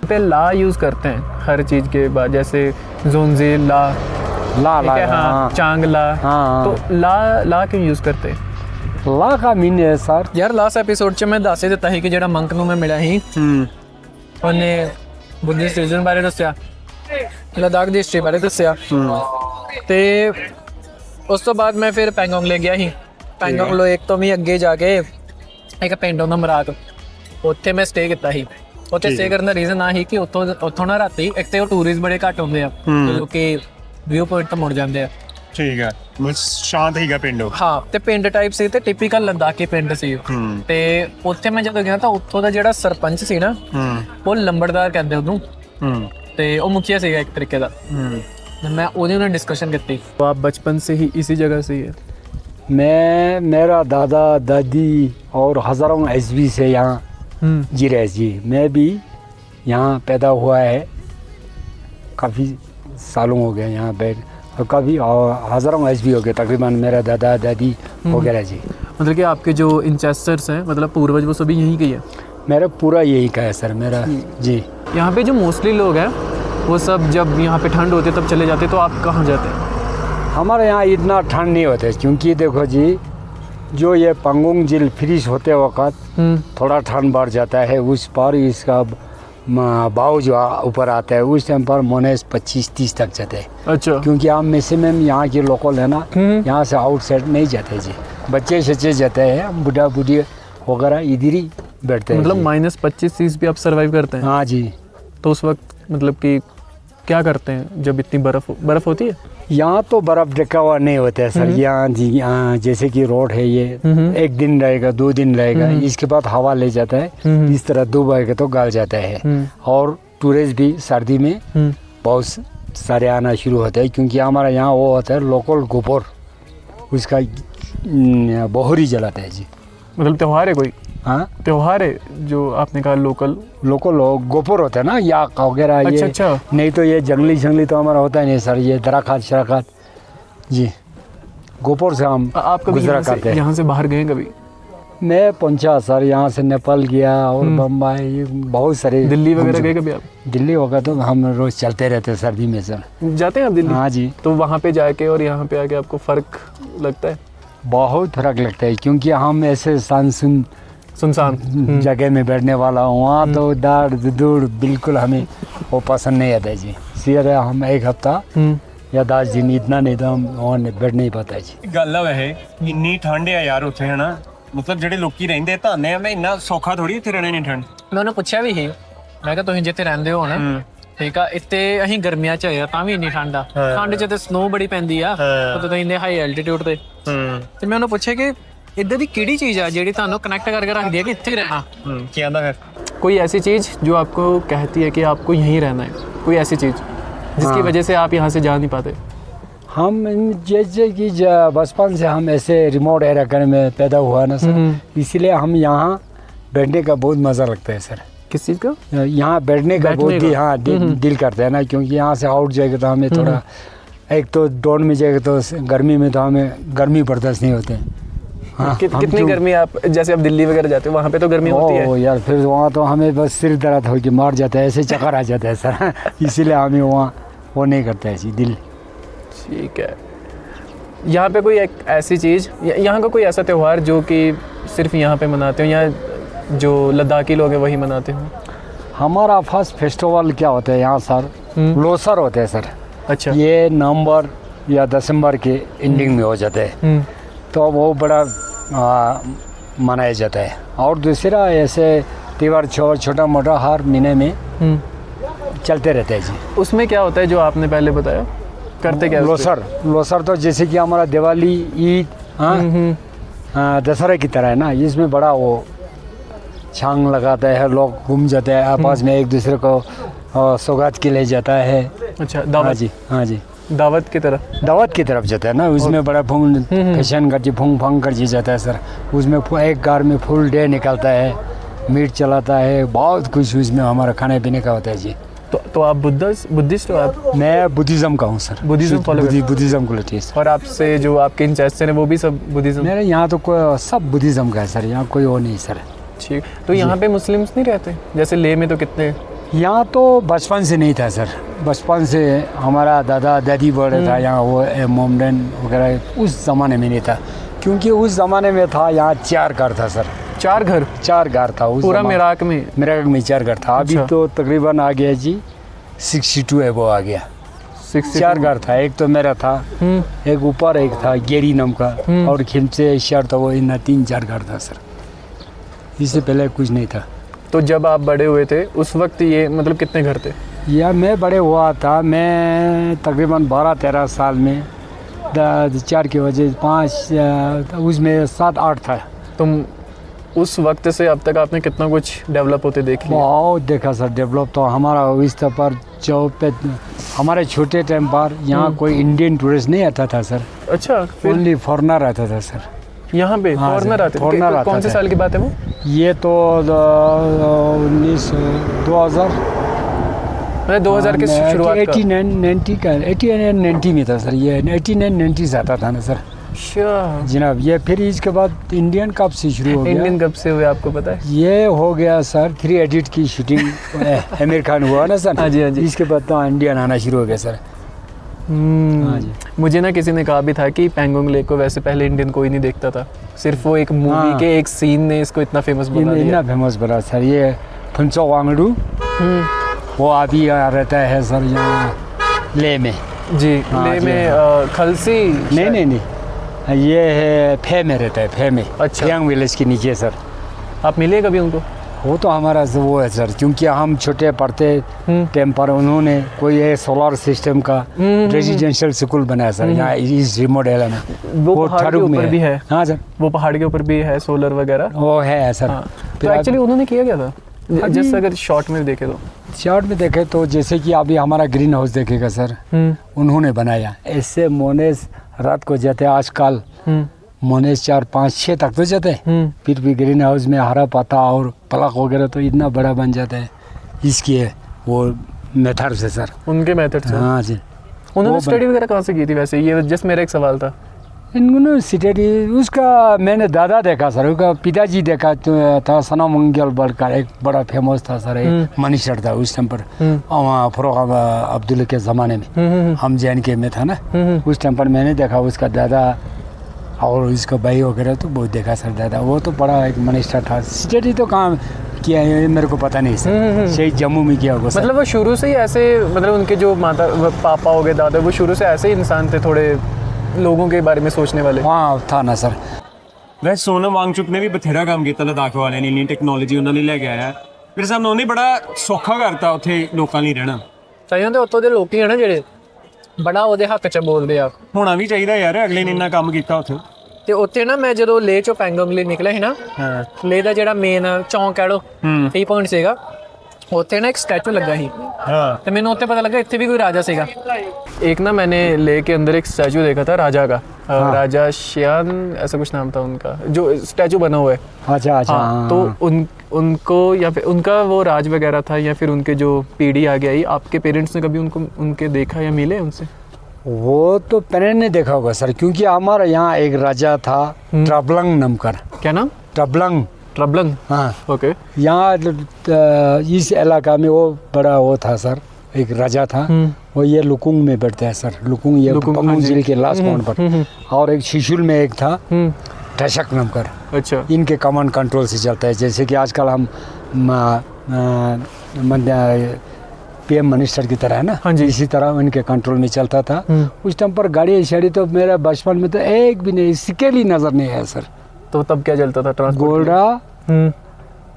पे ला यूज़ करते हैं हर चीज़ के बाद, जैसे जोंजे ला ला ला हाँ, चांग ला। हाँ तो ला क्यों यूज़ करते हैं? ला का मीन है सर यार लास्ट एपिसोड 'ਚ मैं दस ही ਦਿੱਤਾ ਸੀ ਕਿ ਜਿਹੜਾ ਮੰਕ ਨੂੰ ਮੈਂ ਮਿਲਿਆ ਸੀ ਉਹਨੇ ਬੁੱਧਿਸਟ ਰਿਲੀਜਨ ਬਾਰੇ ਦੱਸਿਆ, ਲਦਾਖ ਦੀ ਹਿਸਟਰੀ ਬਾਰੇ ਦੱਸਿਆ ਤੇ ਉਸ ਤੋਂ ਬਾਅਦ ਮੈਂ ਫਿਰ ਪੈਂਗੋਂਗ ਲੈ ਗਿਆ ਸੀ। ਪੈਂਗੋਂਗ ਲੇਕ ਤੋਂ ਵੀ ਅੱਗੇ ਜਾ ਕੇ ਇੱਕ ਪਿੰਡ ਹੁੰਦਾ ਮਰਾਕ, ਉੱਥੇ ਮੈਂ ਸਟੇ ਕੀਤਾ ਸੀ। ਉੱਥੇ ਸਟੇ ਕਰਨ ਦਾ ਰੀਜ਼ਨ ਆ ਸੀ ਕਿ ਉੱਥੋਂ ਨਾ ਰਾਤੀ ਇੱਕ ਤੇ ਉਹ ਟੂਰਿਸਟ ਬੜੇ ਘੱਟ ਹੁੰਦੇ ਆ ਕਿਉਂਕਿ ਵਿਊ ਪੁਆਇੰਟ ਤੋਂ ਮੁੜ ਜਾਂਦੇ ਆ। ਠੀਕ ਹੈ, ਬਸ ਸ਼ਾਂਤ ਹੀਗਾ ਪਿੰਡ ਉਹ। ਹਾਂ, ਤੇ ਪਿੰਡ ਟਾਈਪ ਸੀ ਤੇ ਟਿਪੀਕਲ ਲਦਾਖੀ ਪਿੰਡ ਸੀ। ਤੇ ਉੱਥੇ ਮੈਂ ਜਦੋਂ ਗਿਆ ਤਾਂ ਉੱਥੋਂ ਦਾ ਜਿਹੜਾ ਸਰਪੰਚ ਸੀ ਨਾ, ਉਹ ਲੰਬੜਦਾਰ ਕਹਿੰਦੇ ਉਹਨੂੰ, ਤੇ ਉਹ ਮੁਖੀਆ ਸੀਗਾ ਇੱਕ ਤਰੀਕੇ ਦਾ। मैं ਉਹਦੇ ਨਾਲ डिस्कशन ਕੀਤੀ। तो आप बचपन से ही इसी जगह से ही है? मैं, मेरा दादा दादी और हज़ारों ईस्वी से यहाँ जी रहे जी। मैं भी यहाँ पैदा हुआ है, काफ़ी सालों हो गए यहाँ पे, और काफ़ी हज़ारों ईस्वी हो गए तकरीबन मेरा दादा दादी वगैरह जी। मतलब कि आपके जो इंसेस्टर्स हैं, मतलब पूर्वज, वो सभी यहीं के ही है? मेरा पूरा यही का है सर मेरा जी। यहाँ पे जो मोस्टली लोग हैं वो सब जब यहाँ पे ठंड होती है तब चले जाते हैं, तो आप कहाँ जाते हैं? हमारे यहाँ इतना ठंड नहीं होता है, क्योंकि देखो जी जो ये पंगोंग झील फिनिश होते वक्त थोड़ा ठंड बढ़ जाता है। उस पर इसका भाव जो ऊपर आता है उस टाइम पर -25-30 तक जाते हैं। अच्छा, क्योंकि हम मैक्सिमम यहाँ के लोकल है ना, यहाँ से आउटसाइड नहीं जाते जी, बच्चे सच्चे जाते हैं, बूढ़ा बूढ़ी वगैरह इधर ही बैठते हैं। मतलब -25-30 भी आप सर्वाइव करते हैं? हाँ जी। तो उस वक्त मतलब कि क्या करते हैं जब इतनी बर्फ़ होती है? यहाँ तो बर्फ ढका हुआ नहीं होता है सर। यहाँ जी यहाँ जैसे कि रोड है ये, एक दिन रहेगा 2 दिन रहेगा, इसके बाद हवा ले जाता है, इस तरह दुबई के तो गल जाता है। और टूरिस्ट भी सर्दी में बहुत सारे आना शुरू होते हैं, क्योंकि हमारा यहाँ वो होता है लोकल गोबर, उसका बोहरी जलाता है जी। मतलब त्यौहार है कोई? हाँ, त्यौहार है जो आपने कहा लोकल गोबर होता है ना, याक वगैरह। अच्छा, ये अच्छा। नहीं तो ये जंगली तो हमारा होता ही नहीं सर, ये दराखात शराखात जी, गोबर से हम आप कभी गुजरा करते हैं। यहाँ से बाहर गए कभी? मैं पहुँचा सर, यहाँ से नेपाल गया और बम्बई, बहुत सारे। दिल्ली वगैरह गए कभी आप? दिल्ली वगैरह तो हम रोज़ चलते रहते हैं सर्दी में सर। जाते हैं आप दिल्ली? हाँ जी। तो वहाँ पे जाके और यहाँ पे आके आपको फ़र्क लगता है? बहुत फर्क लगता है, क्योंकि हम ऐसे सुनसान जगह में बैठने वाला हूँ, वहाँ तो दर्द दूर बिल्कुल हमें वो पसंद नहीं आता है जी। सीधे हम 1 हफ्ता या 10 दिन, इतना नहीं तो हम वहाँ बैठ नहीं पाता जी। ਗੱਲ ਆ ਵੈਸੇ ਇੰਨੀ ਠੰਡ ਆ ਯਾਰ ਉੱਥੇ, ਹਨਾ? ਮਤਲਬ ਜਿਹੜੇ ਲੋਕੀ ਰਹਿੰਦੇ ਧਾਨੇ ਆ, ਮੈਂ ਇੰਨਾ ਸੌਖਾ ਥੋੜੀ ਇੱਥੇ ਰਹਿਣਾ ਨਹੀਂ ਠੰਡ। ਮੈਂ ਉਹਨੂੰ ਪੁੱਛਿਆ ਵੀ ਸੀ, ਮੈਂ ਕਿਹਾ ਤੁਸੀਂ ਜਿੱਥੇ ਰਹਿੰਦੇ ਹੋ ਨਾ, ਠੀਕ ਆ, ਇੱਥੇ ਅਸੀਂ ਗਰਮੀਆਂ 'ਚ ਆਏ ਤਾਂ ਵੀ ਇੰਨੀ ਠੰਡ ਆ, ਠੰਡ 'ਚ ਤੇ ਸਨੋ ਬੜੀ ਪੈਂਦੀ ਆ, ਉੱਥੇ ਤਾਂ ਇੰਨੇ ਹਾਈ ਐਲਟੀਟਿਊਡ ਤੇ। ਤੇ ਮੈਂ ਉਹਨੂੰ ਪੁੱਛਿਆ ਕਿ इधर की किहड़ी चीज़ है जिहड़ी तुहानू कनेक्ट करके रख दी है कि इत्थे ही रहना? क्या आंदा फिर? कोई ऐसी चीज़ जो आपको कहती है कि आपको यहीं रहना है, कोई ऐसी चीज़ जिसकी वजह से आप यहाँ से जा नहीं पाते? हम जैसे कि बचपन से हम ऐसे रिमोट एरिया में पैदा हुआ ना सर, इसीलिए हम यहाँ बैठने का बहुत मज़ा लगता है सर। किस चीज़ का? यहाँ बैठने का बहुत हाँ दिल करता है ना, क्योंकि यहाँ से आउट जाएगा तो हमें थोड़ा, एक तो डॉन में जाएगा तो गर्मी में तो हमें गर्मी बर्दाश्त नहीं होते हैं। हाँ, कितनी गर्मी आप, जैसे आप दिल्ली वगैरह जाते हो वहाँ पे तो गर्मी होती है यार, फिर वहाँ तो हमें बस सिर दर्द होकर मार जाता है, ऐसे चक्कर आ जाता है सर। इसीलिए हमें वहाँ वो नहीं करता है जी दिल। ठीक है। यहाँ पे कोई एक ऐसी चीज़, यहाँ का कोई ऐसा त्यौहार जो कि सिर्फ यहाँ पे मनाते हो या जो लद्दाखी लोग हैं वही मनाते हो? हमारा फर्स्ट फेस्टिवल क्या होता है यहाँ सर, लोसर होता है सर। अच्छा। ये नवंबर या दिसंबर के एंडिंग में हो जाता है, तो वो बड़ा मनाया जाता है। और दूसरा ऐसे त्यौहार छोटा मोटा हर महीने में चलते रहते हैं जी। उसमें क्या होता है जो आपने पहले बताया, करते क्या? लोसर तो जैसे कि हमारा दिवाली, ईद, दशहरा की तरह है ना, इसमें बड़ा वो छांग लगाता है, लोग घूम जाते हैं आपस में, एक दूसरे को सौगात के ले जाता है। अच्छा, दावत जी? हाँ जी, दावत की तरफ जाता है ना, उसमें बड़ा फैशन कर फूंग फांग कर जाता है सर। उसमें एक कार में फुल डे निकलता है, मीट चलाता है, बहुत कुछ उसमें हमारा खाने पीने का होता है जी। तो आप बुद्धिस्ट हो आप? मैं बुद्धिज़्म का हूँ सर। बुद्धिज़्म फॉलो करते हैं? बुद्धिज़्म को लेती है। और आपसे जो आपके इंचेस्टर हैं वो भी सब बुद्धिज़्म? मेरे यहाँ तो कोई सब बुद्धिज़्म का है सर, यहाँ कोई वो नहीं सर। ठीक। तो यहाँ पे मुस्लिम्स नहीं रहते? जैसे लेह में तो कितने यहाँ तो बचपन से नहीं था सर, बचपन से हमारा दादा दादी बड़े था यहाँ, वो मोमडन वगैरह उस ज़माने में नहीं था, क्योंकि उस ज़माने में था यहाँ 4 घर था सर, 4 घर? 4 घर था उस पूरा ज़माने- मेराक में? मेराक में 4 घर था। अभी अच्छा। तो तकरीबन आ गया जी 62 है, वो आ गया। 62? 4 घर था, एक तो मेरा था, एक ऊपर एक था गेरी नाम का, और खिमचे शहर था, वो इन 3-4 घर था सर, इससे पहले कुछ नहीं था। तो जब आप बड़े हुए थे उस वक्त ये मतलब कितने घर थे? या मैं बड़े हुआ था, मैं तकरीबन 12-13 साल में 4 की वजह 5 उसमें 7-8 था। तुम उस वक्त से अब तक आपने कितना कुछ डेवलप होते देख लिया? बहुत देखा सर डेवलप, तो हमारा इस तरह पर जो पे हमारे छोटे टाइम पर यहाँ कोई इंडियन टूरिस्ट नहीं आता था सर, अच्छा, फिर ओनली फॉरनर आता था सर। यहाँ पे हाँ फॉरनर सर, आते थे? foreigner कौन आता से था। साल की बात है वो? ये तो 2000 मतलब 2000 की शुरुआत का? 89-90 का, 89-90 में था सर, ये 89-90 से आता था ना सर अच्छा, जनाब। ये फिर इसके बाद इंडियन कब से शुरू हो गया? इंडियन कब से हुए आपको पता है? ये हो गया सर 3 एडिट की शूटिंग आमिर खान हुआ ना सर, हाँ जी, हाँ जी। इसके बाद तो इंडियन आना शुरू हो गया सर। हाँ जी। मुझे ना किसी ने कहा भी था कि पैंगोंग लेक को वैसे पहले इंडियन कोई नहीं देखता था, सिर्फ वो एक मूवी हाँ। के एक सीन ने इसको इतना फेमस बना इतना दिया। फेमस बना सर, ये फुनचो वांगडू वो अभी रहता है सर यहाँ ले में। जी, हाँ ले जी, में खलसी? नहीं, ये है फे में रहता है, फे में। अच्छा। यंग विलेज के नीचे सर। आप मिले कभी उनको? वो तो हमारा से वो है सर, क्योंकि हम छोटे पढ़ते टाइम पर उन्होंने कोई ये सोलर सिस्टम का रेजिडेंशियल स्कूल बनाया सर यहाँ इस रिमोट एरिया में। वो पहाड़ के ठरुक में ऊपर भी है? हाँ सर, वो पहाड़ के ऊपर भी है सोलर वगैरह? वो है सर। हाँ। फिर तो एक्चुअली उन्होंने किया क्या था, अभी- जैसे अगर शॉर्ट में देखे तो? शॉर्ट में देखे तो जैसे कि अभी हमारा ग्रीन हाउस देखेगा सर, उन्होंने बनाया। ऐसे मोनेस रात को जाते हैं आजकल, मोनेस 4-5-6 तक तो जाते हैं, फिर भी ग्रीन हाउस में हरा पत्ता और पलक वगैरह तो इतना बड़ा बन जाता है इसकी वो मेथड से सर। उनके मेथड से? हाँ जी। उन्होंने वो स्टडी वगैरह कहाँ से की थी वैसे? ये जस्ट मेरा एक सवाल था। इन्होंने सिटी उसका मैंने दादा देखा सर, उसका पिताजी देखा तो था, सना मंगल बड़का एक बड़ा फेमस था सर, एक मनीषर था उस टाइम पर, वहाँ फरोग अब्दुल के ज़माने में हम JNK में था ना, उस टाइम पर मैंने देखा उसका दादा और इसका भाई वगैरह तो बहुत देखा सर। दादा वो तो बड़ा एक मनीषर था। सिटी तो काम किया है मेरे को पता नहीं सर, सही जम्मू में किया होगा सर। मतलब वो शुरू से ही ऐसे, मतलब उनके जो माता पापा हो गए, दादा, वो शुरू से ऐसे ही इंसान थे, थोड़े लोगों के बारे में सोचने वाले? हाँ था ना सर। ਵੈਸੇ ਸੋਨਮ ਵਾਂਗਚੁਕ ਨੇ ਵੀ ਬਥੇਰਾ ਕੰਮ ਕੀਤਾ ਲਦਾਖ ਵਾਲਿਆਂ ਨੇ, ਇੰਨੀ ਟੈਕਨੋਲੋਜੀ ਉਹਨਾਂ ਨੇ ਲੈ ਕੇ ਆਇਆ। ਮੇਰੇ ਸਾਹਮਣੇ ਉਹਨੇ ਬੜਾ ਸੌਖਾ ਕਰਤਾ ਉੱਥੇ ਲੋਕਾਂ ਲਈ ਰਹਿਣਾ। ਚਾਹੀਏ ਤੇ ਉੱਥੋਂ ਦੇ ਲੋਕੀ ਆ ਨਾ ਜਿਹੜੇ ਬੜਾ ਉਹਦੇ ਹੱਕ 'ਚ ਬੋਲਦੇ ਆ। ਹੋਣਾ ਵੀ ਚਾਹੀਦਾ ਯਾਰ, ਅਗਲੇ ਨੇ ਇੰਨਾ ਕੰਮ ਕੀਤਾ ਉੱਥੇ। ਤੇ ਉੱਥੇ ਨਾ ਮੈਂ ਜਦੋਂ ਲੇਹ ਚੋਂ ਪੈਂਗੋਂਗ ਲਈ ਨਿਕਲਿਆ ਸੀ ਨਾ, ਲੇਹ ਦਾ ਜਿਹੜਾ ਮੇਨ ਚੌਂਕ ਕਹਿ ਲੋ, ਟੀ ਪੁਆਇੰਟ ਸੀਗਾ, ਉੱਥੇ ਨਾ ਇੱਕ ਸਟੈਚੂ ਲੱਗਾ ਸੀ। हाँ तो मैंने उत्ते पता लगा इतने भी कोई राजा सीगा। एक ना मैंने लेह के अंदर एक स्टैचू देखा था राजा का, राजा शियान ऐसा कुछ नाम था उनका, जो स्टैचू बना हुआ है। अच्छा अच्छा। हाँ, तो उनको या फिर उनका वो राज वगैरह था, या फिर उनके जो पीढ़ी आगे आई, आपके पेरेंट्स ने कभी उनको उनके देखा या मिले उनसे? वो तो पेरेंट ने देखा होगा सर, क्योंकि हमारा यहाँ एक राजा था ट्रबलंग नाम का। क्या नाम? ट्रबलंग। ट्रबलंग? हाँ, ओके। यहाँ इस इलाका में वो बड़ा वो था सर, एक राजा था, वो ये लुकुंग में बैठता है सर, लुकुंग, ये पम्बुंग जिले के लास्ट पॉइंट पर। और एक शिशुल में एक था टशक नाम कर। अच्छा। इनके कमांड कंट्रोल से चलता है, जैसे कि आजकल हम PM मिनिस्टर की तरह है ना, हाँ जी। इसी तरह इनके कंट्रोल में चलता था। उस टाइम पर गाड़ी शाड़ी तो मेरा बचपन में तो एक भी नहीं, सिकेल ही नजर नहीं आया सर। तो तब क्या चलता था ट्रांसपोर्ट? घोड़ा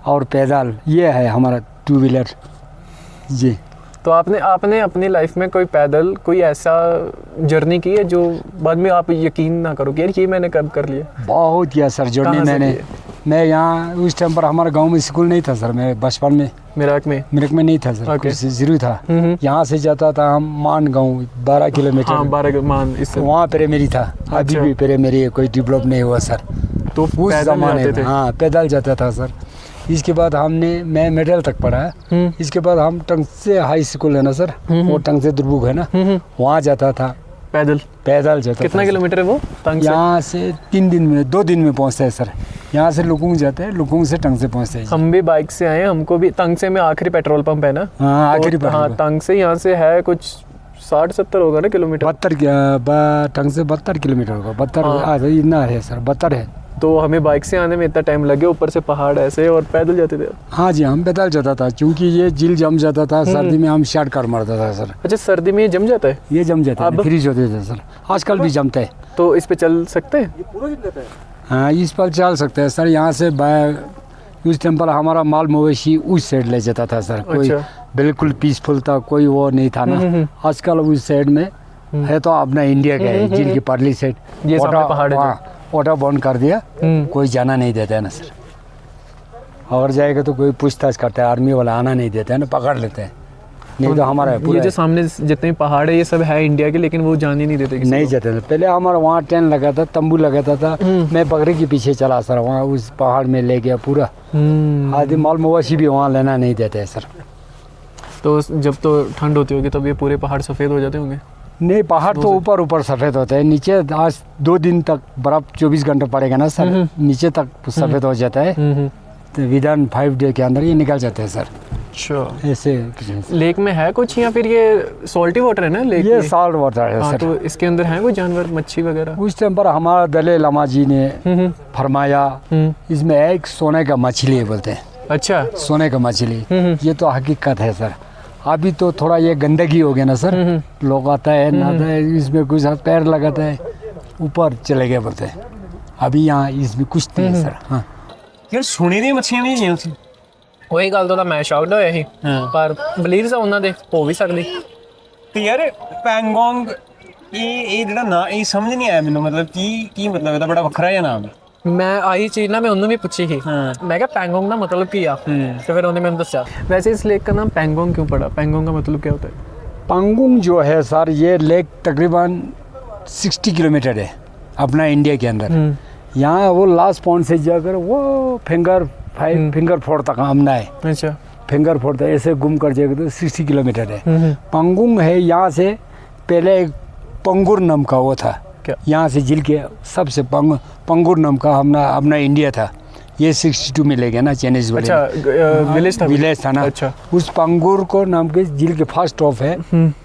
और पैदल, ये है हमारा 2 व्हीलर जी। तो आपने अपनी लाइफ में कोई पैदल कोई ऐसा जर्नी की है जो बाद में आप यकीन ना करो कि यार ये मैंने कब कर लिया? बहुत किया सर जर्नी कहाँ से मैंने। किए? मैं यहाँ उस टाइम पर हमारे गांव में स्कूल नहीं था सर, मेरे बचपन में मेरठ में? मेरठ में नहीं था सर, ओके। कुछ जरूर था। यहाँ से जाता था हम मान गाँव 12 किलोमीटर। हाँ, 12 मान इससे। वहाँ प्राइमरी था, अभी अच्छा। भी प्राइमरी कोई डेवलप नहीं हुआ सर। तो उस पैदल जमाने जाते में थे? हाँ पैदल जाता था सर। इसके बाद मैं मिडिल तक पढ़ा है। इसके बाद हम टंग से हाई स्कूल है ना सर, वो टंग से दुर्बुक है ना, वहाँ जाता था पैदल पैदल जाता कितना था। किलोमीटर है वो तंग से? यहाँ से 2 दिन में पहुँचते हैं सर। यहाँ से लुकुंग जाते हैं, लुकुंग से टंग से पहुँचते हैं। हम भी बाइक से आए हैं, हमको भी तंग से में आखिरी पेट्रोल पंप है ना, हाँ आखिरी तो, हाँ पर तंग से यहाँ से है कुछ 60-70 होगा ना किलोमीटर। 72 टंग से 72 किलोमीटर होगा। 72 इतना है सर, 72 है। तो हमें बाइक से आने में इतना टाइम लगे, ऊपर से पहाड़ ऐसे, और पैदल जाते थे। हाँ जी, हम पैदल जाता था क्योंकि ये झील जम जाता था सर्दी में, हम शॉर्ट कर मारता था सर। अच्छा, सर्दी में ये जम जाता है? ये जम जाता है, अब? फ्रीज होते थे सर। आजकल भी जमता है। तो इस पे चल सकते हैं? हाँ, इस पर चल सकते हैं सर। यहाँ से उस टाइम पर हमारा माल मवेशी उस साइड ले जाता था सर। कोई अच्छा। बिल्कुल पीसफुल था, कोई वो नहीं था ना। आजकल उस साइड में है तो अपना इंडिया का है, झील की परली साइड। ये सामने पहाड़ है जो। ओटा बंद कर दिया, कोई जाना नहीं देता है ना सर। और जाएगा तो कोई पूछताछ करता है, आर्मी वाला आना नहीं देता है ना, पकड़ लेते हैं। नहीं तो हमारा ये पूरा जो सामने जितने पहाड़ है ये सब है इंडिया के, लेकिन वो जाने नहीं देते किसी नहीं को। जाते थे। पहले हमारा वहाँ टेंट लगा था, तंबू लगाता था। मैं बकरी के पीछे चला सर, वहाँ उस पहाड़ में ले गया पूरा। आदि माल मवेशी भी वहाँ लेना नहीं देते हैं सर। तो जब तो ठंड होती होगी तब ये पूरे पहाड़ सफ़ेद हो जाते होंगे? नहीं, पहाड़ तो ऊपर ऊपर सफ़ेद होते हैं, नीचे आज 2 दिन तक बर्फ 24 घंटे पड़ेगा ना सर, नीचे तक सफ़ेद हो जाता है। तो विदिन 5 डे के अंदर ये निकल जाते हैं सर। अच्छा, ऐसे लेक में है कुछ या फिर ये सॉल्टी वाटर है ना लेक ये में? साल्ट वाटर है हाँ, सर। तो इसके अंदर है कोई जानवर, मच्छी वगैरह? उस टाइम पर हमारा दलाई लामा जी ने फरमाया, इसमें एक सोने का मछली है बोलते हैं। अच्छा। सोने का मछली, ये तो हकीकत है सर। अभी तो थोड़ा ये गंदगी हो गया ना सर, लोग आता है नहाता है, इसमें कुछ पैर लगाता है, ऊपर चले गए बोलते हैं। अभी यहाँ इसमें कुछ नहीं है सर। हाँ यार सोने ਦੀਆਂ ਮੱਛੀਆਂ ਵੀ ਹੈਗੀਆਂ ਸੀ। ਉਹੀ ਗੱਲ ਤੋਂ ਤਾਂ ਮੈਂ ਸ਼ੌਕਡ ਹੋਇਆ ਸੀ, ਪਰ ਬਲੀਰਸ ਉਹਨਾਂ ਦੇ ਹੋ ਵੀ ਸਕਦੀ। ਤੇ ਯਾਰ ਪੈਂਗੋਂਗ ਇਹ ਜਿਹੜਾ ਨਾਂ ਇਹ ਸਮਝ ਨਹੀਂ ਆਇਆ ਮੈਨੂੰ, ਮਤਲਬ ਕੀ ਮਤਲਬ ਇਹਦਾ? ਬੜਾ ਵੱਖਰਾ ਜਿਹਾ ਨਾਮ ਹੈ। ਮੈਂ ਆਹੀ ਚੀਜ਼ ਨਾ ਮੈਂ ਉਹਨੂੰ ਵੀ ਪੁੱਛੀ ਸੀ, ਮੈਂ ਕਿਹਾ ਪੈਂਗੋਂਗ ਦਾ मतलब ਕੀ ਆ, ਤੇ ਫਿਰ ਉਹਨੇ ਮੈਨੂੰ ਦੱਸਿਆ। वैसे इस लेक का नाम पैंगोंग क्यों पड़ा? पैंगोंग का मतलब क्या होता है? पांगोंग जो है सर, ये लेक तकरीबन 60 किलोमीटर है अपना इंडिया के अंदर। यहाँ वो लास्ट पॉइंट से जाकर वो फिंगर फोर्ट तक आमना है। अच्छा। फिंगर फोर्ट तक ऐसे घूम कर जाएगा तो 60 किलोमीटर है। पंगुंग है, यहाँ से पहले एक पंगुर नाम का वो था। क्या? यहाँ से झील के सबसे पंगुर नाम का अपना इंडिया था। ये 62 में ले गया ना चाइनीज वाले। अच्छा, विलेज था ना। अच्छा। उस पंगुर को नाम के झील के फर्स्ट स्टॉप है,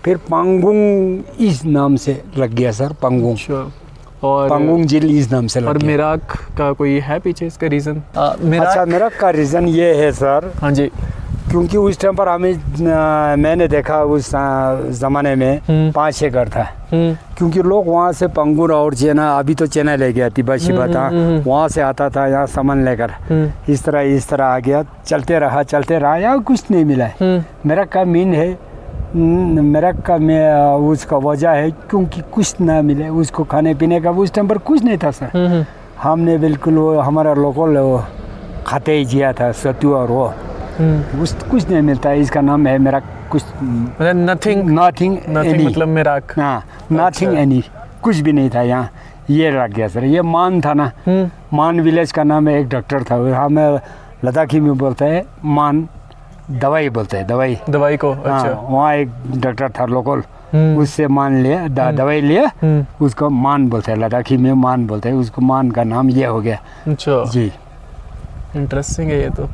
फिर पंगुंग इस नाम से लग गया सर, पंगुंग। अच्छा। और पंगुंग झील इस नाम से लग और गया। मेराक का कोई है पीछे इसका रीज़न? अच्छा, मेराक का रीज़न ये है सर, हाँ जी, क्योंकि उस टाइम पर मैंने देखा उस ज़माने में 5-6 घर था। क्योंकि लोग वहाँ से पंगुर और चेना, अभी तो चेना ले गया तिब्बत शिब्बत, वहाँ से आता था यहाँ सामान लेकर। इस तरह आ गया, चलते रहा, यहाँ कुछ नहीं मिला है। मेरा का मीन है, मेरा का उसका वजह है क्योंकि कुछ ना मिले उसको खाने पीने का। उस टाइम पर कुछ नहीं था सर। हमने बिल्कुल वो हमारा लोकल खाते ही जिया था, सत्तू और वो कुछ नहीं मिलता है। इसका नाम है मेरा कुछ नथिंग मतलब मेराक। हाँ, नथिंग एनी, कुछ भी नहीं था यहाँ। ये लग गया सर। ये मान था ना, मान विलेज का नाम है, एक डॉक्टर था, हमें लद्दाखी में बोलते हैं मान, दवाई बोलते हैं, दवाई को। अच्छा। हाँ, वहाँ एक डॉक्टर था लोकल, उससे मान लिया, दवाई लिया, उसको मान बोलते हैं, लद्दाखी में मान बोलते हैं उसको। मान का नाम ये हो गया। अच्छा जी, इंटरेस्टिंग है ये तो।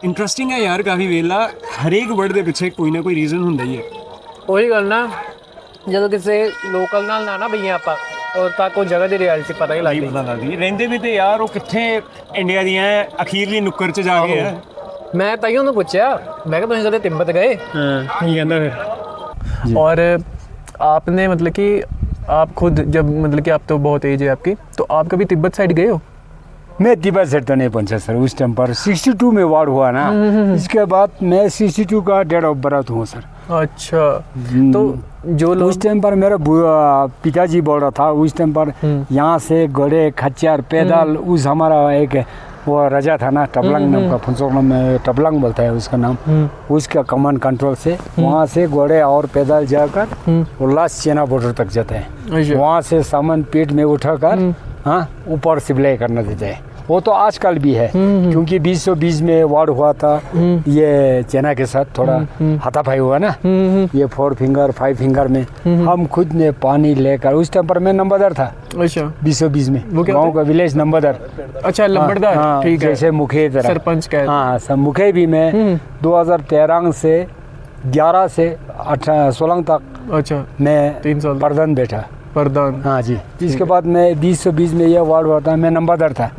ਇੰਟਰਸਟਿੰਗ ਹੈ ਯਾਰ, ਕਾਫੀ ਵੇਲਾ ਹਰੇਕ ਵਰਡ ਦੇ ਪਿੱਛੇ ਕੋਈ ਨਾ ਕੋਈ ਰੀਜ਼ਨ ਹੁੰਦਾ ਹੀ ਹੈ। ਉਹੀ ਗੱਲ ਨਾ, ਜਦੋਂ ਕਿਸੇ ਲੋਕਲ ਨਾਲ ਨਾ ਬਈਏ ਆਪਾਂ, ਉਹ ਤਾਂ ਕੋਈ ਜਗ੍ਹਾ ਦੀ ਰਿਐਲਿਟੀ ਪਤਾ ਹੀ ਲੱਗਦੀ। ਪਤਾ ਲੱਗਦੀ ਰਹਿੰਦੇ ਵੀ ਤੇ ਯਾਰ ਉਹ ਕਿੱਥੇ ਇੰਡੀਆ ਦੀਆਂ ਅਖੀਰਲੀ ਨੁੱਕਰ 'ਚ ਜਾ ਕੇ ਆ। ਮੈਂ ਤਾਂ ਹੀ ਉਹਨੂੰ ਪੁੱਛਿਆ, ਮੈਂ ਕਿਹਾ ਤੁਸੀਂ ਕਦੇ ਤਿੱਬਤ ਗਏ? ਕੀ ਕਹਿੰਦਾ ਫਿਰ? और आपने मतलब कि आप खुद जब मतलब कि आप तो बहुत एज है आपकी, तो आप कभी तिब्बत साइड गए हो? मैं तिब्बत से तो नहीं पहुंचा सर। उस टाइम पर 62 में वार हुआ ना, इसके बाद मैं 62 का डेट ऑफ बर्थ हूँ सर। अच्छा, तो जो लोग उस टाइम पर मेरा पिताजी बोल रहा था, उस टाइम पर यहाँ से घोड़े खच्चर पैदल, उस हमारा एक वो राजा था ना, टबलंग नाम का, फुनसोक में टबलंग बोलता है उसका नाम, उसका कमांड कंट्रोल से वहाँ से घोड़े और पैदल जाकर वो लास्ट चेना बॉर्डर तक जाते हैं। वहाँ से सामान पेट में उठाकर हाँ ऊपर सिप्लाई करना देते हैं। वो तो आजकल भी है, क्योंकि 2020 में वार हुआ था ये चाइना के साथ, थोड़ा हाथापाई हुआ ना, ये 4 फिंगर 5 फिंगर में हम खुद ने पानी लेकर, उस टाइम पर मैं नंबरदार था। अच्छा 2020 में वो क्या गांव का विलेज नंबरदार। अच्छा लंबड़दार, हाँ, ठीक है, जैसे मुखे तरह सरपंच का है। हाँ सब मुखे भी मैं 2013 से 11 से 16 तक अच्छा मैं 3 साल प्रधान बैठा। प्रधान। हाँ जी। इसके बाद मैं 2020 में ये वार्ड हुआ था, मैं नंबरदार था।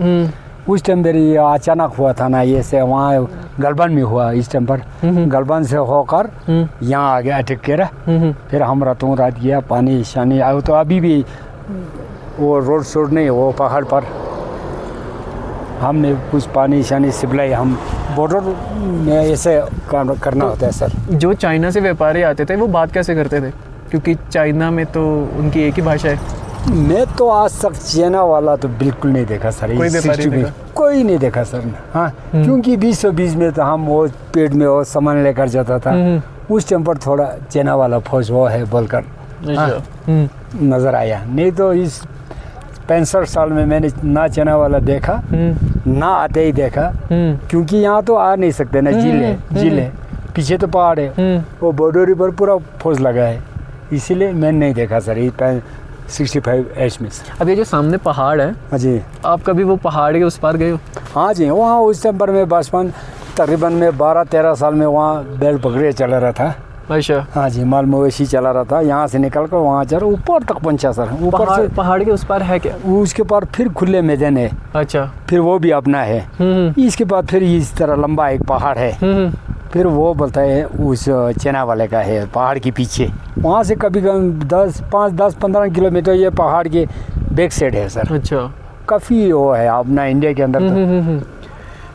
उस टाइम मेरी ये अचानक हुआ था ना, ये से वहाँ गलबन में हुआ, इस टाइम पर गलबन से होकर यहाँ आ गया अटक के। फिर हम रातों रात गया, पानी शानी आया तो अभी भी वो रोड शोड नहीं, वो पहाड़ पर हमने कुछ पानी शानी सिपलाई, हम बॉर्डर में ऐसे काम करना होता है सर। जो चाइना से व्यापारी आते थे वो बात कैसे करते थे, क्योंकि चाइना में तो उनकी एक ही भाषा है। मैं तो आज तक चाइना वाला तो बिल्कुल नहीं देखा सर, कोई व्यापारी नहीं देखा? कोई नहीं देखा सर। हाँ क्योंकि 2020 में तो हम वो पेट में वो सामान लेकर जाता था, उस टाइम पर थोड़ा चाइना वाला फौज वो है बोलकर नजर आया। नहीं तो इस 65 साल में मैंने ना चाइना वाला देखा, ना आते ही देखा, क्योंकि यहाँ तो आ नहीं सकते ना, झील है पीछे तो पहाड़ है, वो बॉर्डर पर पूरा फौज लगा है, इसीलिए मैंने नहीं देखा सर ये 65 एज में सर। अब ये जो सामने पहाड़ है, हाँ जी, आप कभी वो पहाड़ के उस पार गए हो? हाँ जी, वहाँ उस टाइम पर मैं बचपन तकरीबन में 12-13 साल में वहाँ बैल पकड़े चला रहा था। अच्छा हाँ जी, माल मवेशी चला रहा था, यहाँ से निकल कर वहाँ चल ऊपर तक पहुँचा सर। ऊपर से पहाड़ के उस पार है क्या? उसके पार फिर खुले मैदान है, अच्छा फिर वो भी अपना है। इसके बाद फिर इस तरह लंबा एक पहाड़ है, फिर वो बोलता है उस चाइना वाले का है पहाड़ के पीछे। वहाँ से कभी 10-15 किलोमीटर ये पहाड़ के बैक साइड है सर। अच्छा काफ़ी वो है अपना इंडिया के अंदर तो।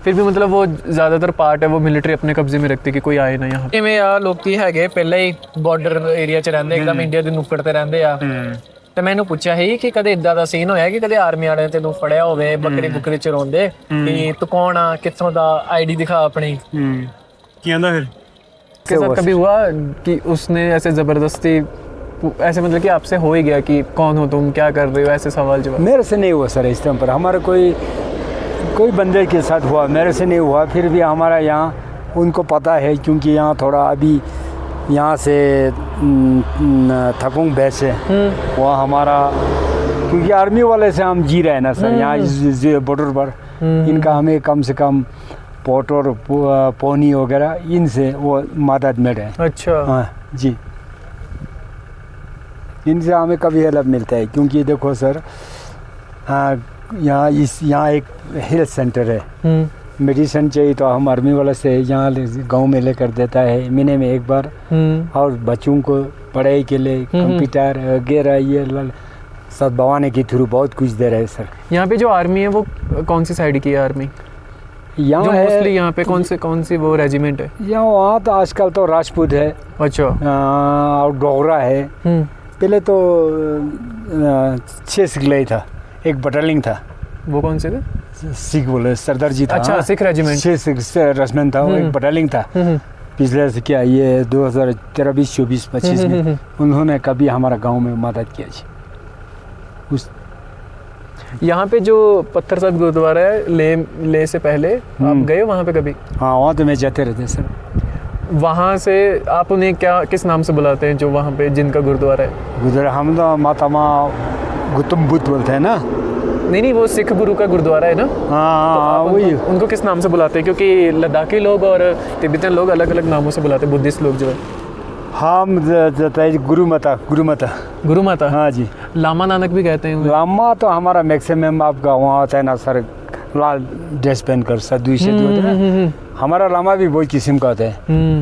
फिर भी मतलब वो ज़्यादातर पार्ट है वो मिलिट्री अपने कब्जे में रखती कि कोई आए ना यहाँ। ਜਿਵੇਂ ਆ ਲੋਕੀ ਹੈਗੇ ਪਹਿਲਾਂ ਹੀ ਬਾਰਡਰ ਏਰੀਆ 'ਚ ਰਹਿੰਦੇ, ਇੱਕਦਮ ਇੰਡੀਆ ਦੇ ਨੁੱਕੜ ਤੇ ਰਹਿੰਦੇ ਆ, ਤੇ ਮੈਨੂੰ ਪੁੱਛਿਆ ਸੀ ਕਿ ਕਦੇ ਇਦਾਂ ਦਾ ਸੀਨ ਹੋਇਆ ਕਿ ਕਦੇ ਆਰਮੀ ਵਾਲਿਆਂ ਤੈਨੂੰ ਫੜਿਆ ਹੋਵੇ ਬੱਕਰੀ ਬੁੱਕਰੀ ਚਰਾਉਂਦੇ ਕਿ ਤੂੰ ਕੌਣ ਆ, ਕਿੱਥੋਂ ਦਾ, ਆਈਡੀ ਦਿਖਾ अपनी। ਕੀ ਆਂਦਾ ਫਿਰ? के साथ कभी हुआ कि उसने ऐसे ज़बरदस्ती ऐसे मतलब कि आपसे हो ही गया कि कौन हो तुम, क्या कर रहे हो, ऐसे सवाल जवाब? मेरे से नहीं हुआ सर इस टाइम पर, हमारा कोई बंदे के साथ हुआ, मेरे से नहीं हुआ। फिर भी हमारा यहाँ उनको पता है, क्योंकि यहाँ थोड़ा अभी यहाँ से थकुंग बैस है वहाँ हमारा, क्योंकि आर्मी वाले से हम जी रहे हैं ना सर यहाँ इस बॉर्डर पर, इनका हमें कम से कम पोट और पोनी वगैरह इनसे वो मदद मिल रहे हैं। अच्छा हाँ जी, इनसे हमें कभी हेल्प मिलता है, क्योंकि देखो सर यहाँ एक हेल्थ सेंटर है, मेडिसिन चाहिए तो हम आर्मी वाला से यहाँ गांव में लेकर देता है महीने में एक बार, और बच्चों को पढ़ाई के लिए कंप्यूटर वगैरह ये सद्भावना के थ्रू बहुत कुछ दे रहे हैं सर। यहाँ पे जो आर्मी है वो कौन सी साइड की है आर्मी? यहाँ मोस्टली यहाँ पे कौन सी वो रेजिमेंट है? यहाँ वहाँ तो आजकल तो राजपूत है, अच्छा, और डोगरा है। पहले तो 6 सिखलाई था, एक बटालियन था, वो कौन से थे? सिख बोले सरदार जी था। अच्छा, सिख रेजिमेंट। 6 रेजिमेंट था, वो एक बटालियन था। पिछले से क्या ये 2013, 20, 24, 25 में उन्होंने कभी हमारा गांव में मदद किया जी। उस यहाँ पे जो पत्थर साहब गुरुद्वारा है ले से पहले, आप गए हो वहाँ पे कभी? हाँ वहाँ तो मैं जाते रहते सर। वहाँ से आप उन्हें किस नाम से बुलाते हैं जो वहाँ पे जिनका गुरुद्वारा है? गुरुद्वारा हम तो माता माँ गौतम बुद्ध बोलते हैं ना। नहीं वो सिख गुरु का गुरुद्वारा है ना। हाँ तो वही। उनको किस नाम से बुलाते हैं? क्योंकि लद्दाखी लोग और तिब्बतन लोग अलग अलग नामों से बुलाते हैं, बुद्धिस्ट लोग जो है। हम जाता है गुरु माता। हाँ जी, लामा नानक भी कहते हैं। लामा तो हमारा मैक्सिमम आपका वहाँ होता है ना सर, लाल ड्रेस पहन कर सदुई से होता है। हमारा लामा भी बहुत किस्म का होता है,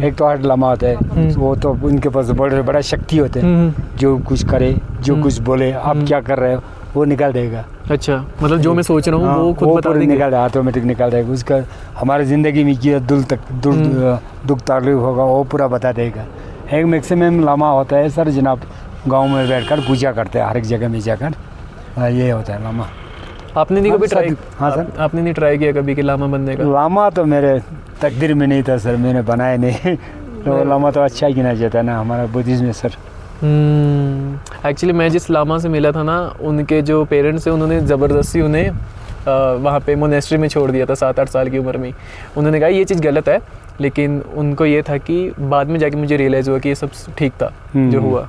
एक तो 8 लामा होता है, वो तो उनके पास बड़ा शक्ति होते हैं, जो कुछ करे, जो कुछ बोले, आप क्या कर रहे हो वो निकाल देगा। अच्छा, मतलब जो मैं सोच रहा हूँ वो खुद बता देंगे, निकाल देगा, ऑटोमेटिक निकाल देगा। उसका हमारी ज़िंदगी में क्या दुख तकलीफ होगा वो पूरा बता देगा। एक मैक्सिमम लामा होता है सर जनाब, गांव में बैठकर पूजा करते हैं हर एक जगह में जाकर, ये होता है लामा। आपने नहीं कभी ट्राई? हाँ सर, आपने नहीं ट्राई किया कभी कि लामा बनने का? लामा तो मेरे तकदीर में नहीं था सर, मैंने बनाया नहीं। तो लामा तो अच्छा ही गिना जाता है ना हमारा बुद्धिज्म में सर। एक्चुअली मैं जिस लामा से मिला था ना, उनके जो पेरेंट्स हैं उन्होंने ज़बरदस्ती उन्हें वहाँ पे मोनेस्ट्री में छोड़ दिया था 7-8 साल की उम्र में ही। उन्होंने कहा ये चीज़ गलत है, लेकिन उनको ये था कि बाद में जाके मुझे रियलाइज़ हुआ कि ये सब ठीक था जो हुआ।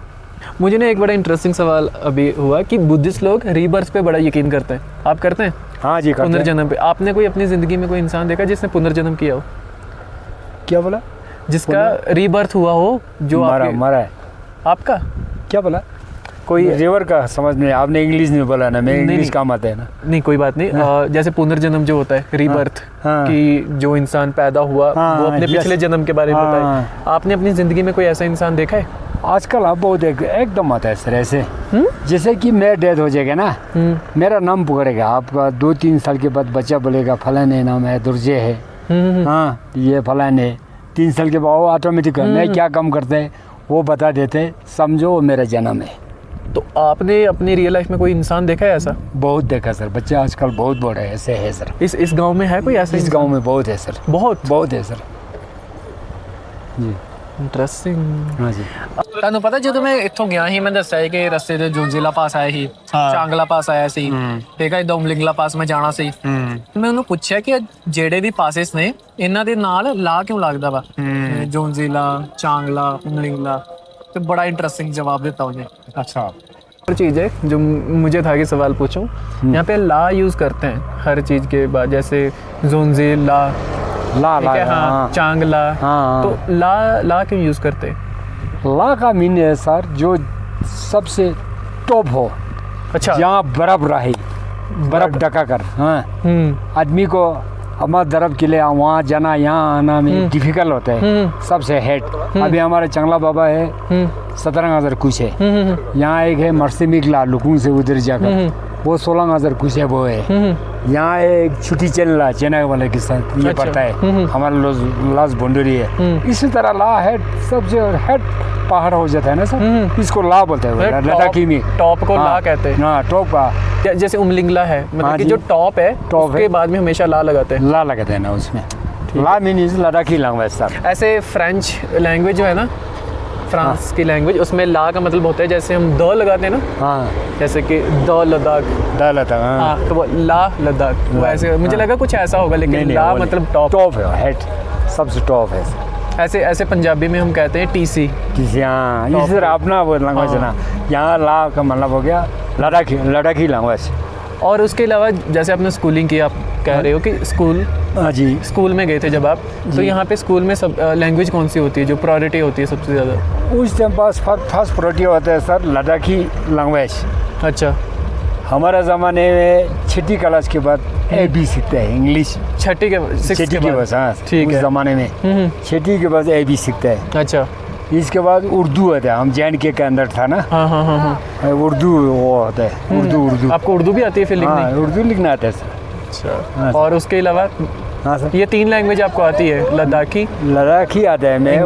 मुझे ना एक बड़ा इंटरेस्टिंग सवाल अभी हुआ कि बुद्धिस्ट लोग रीबर्थ पे बड़ा यकीन करते हैं, आप करते हैं? हाँ जी, करते हैं। पुनर्जन्म पे आपने कोई अपनी ज़िंदगी में कोई इंसान देखा जिसने पुनर्जन्म किया हो, क्या बोला? जिसका रीबर्थ हुआ हो, जो मरा है? आपका क्या बोला? कोई रिवर का समझ में, आपने इंग्लिश में बोला ना, मैं इंग्लिश काम आता है ना। नहीं कोई बात नहीं। जैसे पुनर्जन्म जो होता है, रीबर्थ, कि जो इंसान पैदा हुआ वो अपने पिछले जन्म के बारे में बताए। आपने अपनी ज़िंदगी में कोई ऐसा इंसान देखा है? आजकल आप बहुत एकदम आता है सर ऐसे, जैसे कि मेरा डेथ हो जाएगा ना, मेरा नाम पकड़ेगा, आपका 2-3 साल के बाद बच्चा बोलेगा फलाने नाम है, दुर्जे है, हाँ ये फलाने, 3 साल के बाद वो ऑटोमेटिक मैं क्या काम करते हैं वो बता देते, समझो वो मेरा जन्म है। तो आपने अपनी रियल लाइफ में कोई इंसान देखा है ऐसा? बहुत देखा सर, बच्चे आजकल बहुत बड़े ऐसे है सर। इस गांव में है कोई ऐसा? इस गांव में बहुत है सर, बहुत है सर जी। इंटरेस्टिंग। हाँ जी। ਤੁਹਾਨੂੰ ਪਤਾ ਜਦੋਂ ਮੈਂ ਇੱਥੋਂ ਗਿਆ ਸੀ, ਮੈਂ ਦੱਸਿਆ ਸੀ ਕਿ ਰਸਤੇ ਤੇ ਜੋਂਜ਼ੀਲਾ ਪਾਸ ਆਇਆ ਸੀ, ਚਾਂਗਲਾ ਪਾਸ ਆਇਆ ਸੀ, ਠੀਕ ਹੈ, ਦਮਲਿੰਗਲਾ ਪਾਸ ਮੈਂ ਜਾਣਾ ਸੀ। ਮੈਂ ਉਹਨੂੰ ਪੁੱਛਿਆ ਕਿ ਜਿਹੜੇ ਵੀ ਪਾਸਿਸ ਨੇ ਇਹਨਾਂ ਦੇ ਨਾਲ ਲਾ ਕਿਉਂ ਲੱਗਦਾ ਵਾ, ਜੋਂਜ਼ੀਲਾ, ਚਾंगला, उमलिंगला, तो बड़ा इंटरेस्टिंग जवाब देता हूँ। अच्छा, और चीज़ है जो मुझे था कि सवाल पूछूं, यहाँ पे ला यूज़ करते हैं हर चीज़ के बाद, जैसे जोंजीला, ठीक है, हाँ, चांगला, तो ला क्यों यूज़ करते हैं? ला का मीन है सर जो सबसे टॉप हो, अच्छा, जहाँ बर्फ रहे, बर्फ ढका कर, हाँ, आदमी को हमारे तरफ के लिए वहाँ जाना यहाँ आना में डिफिकल्ट होता है, सबसे हेड। अभी हमारे चांगला बाबा है 17,000 कुछ है, यहाँ एक है मरसिमिकला लुकुंग से उधर जाकर वो 16,000 कुछ है वो है। यहाँ एक छुट्टी चल रहा चेन्नई वाले के साथ ये पड़ता है, हमारा लास्ट बाउंड्री है। इसी तरह ला हेड सबसे हेड पहाड़ हो जाता है ना सर, इसको ला बोलते हैं लद्दाखी में, टॉप को ला कहते हैं। हाँ टॉप का, जैसे उमलिंगला है, मतलब कि जो टॉप है उसके बाद में हमेशा ला लगाते हैं, ला लगाते हैं ना उसमें। ला मीन्स लद्दाखी लैंग्वेज सर। ऐसे फ्रेंच लैंग्वेज जो है ना, फ्रांस की लैंग्वेज, उसमें ला का मतलब होता है जैसे हम द लगाते हैं ना, हाँ, जैसे कि द लद्दाख, हाँ, तो वो ला लद्दाख, वो ऐसे मुझे लगा कुछ ऐसा होगा, लेकिन ला मतलब टॉप है, हेड सबसे टॉप है। ऐसे ऐसे पंजाबी में हम कहते हैं टीसी, हाँ, इस तरह अपना वो लैंग्वेज है ना। यहाँ ला का मतलब हो गया लद्दाखी लैंग्वेज। और उसके अलावा जैसे आपने स्कूलिंग की, आप कह रहे हो कि स्कूल, हाँ जी, स्कूल में गए थे जब आप, तो यहाँ पे स्कूल में सब लैंग्वेज कौन सी होती है जो प्रायोरिटी होती है सबसे ज़्यादा? उस टाइम पास फर्स्ट प्रायोरिटी होता है सर लद्दाखी लैंग्वेज। अच्छा, हमारे ज़माने में 6ठी क्लास के बाद AB सीखते हैं, इंग्लिश। छठी के बाद, हाँ, ठीक है, उस ज़माने में 6ठी के बाद AB सीखते हैं। अच्छा, इसके बाद उर्दू होता है, हम JNK के अंदर था ना, हाँ हाँ हाँ हाँ, उर्दू वो होता है, उर्दू। आपको उर्दू भी आती है फिर लिखनी? हाँ, उर्दू लिखना आता है सर। अच्छा, और उसके अलावा हाँ सर, ये 3 लैंग्वेज आपको आती है? लद्दाखी आता है, मैं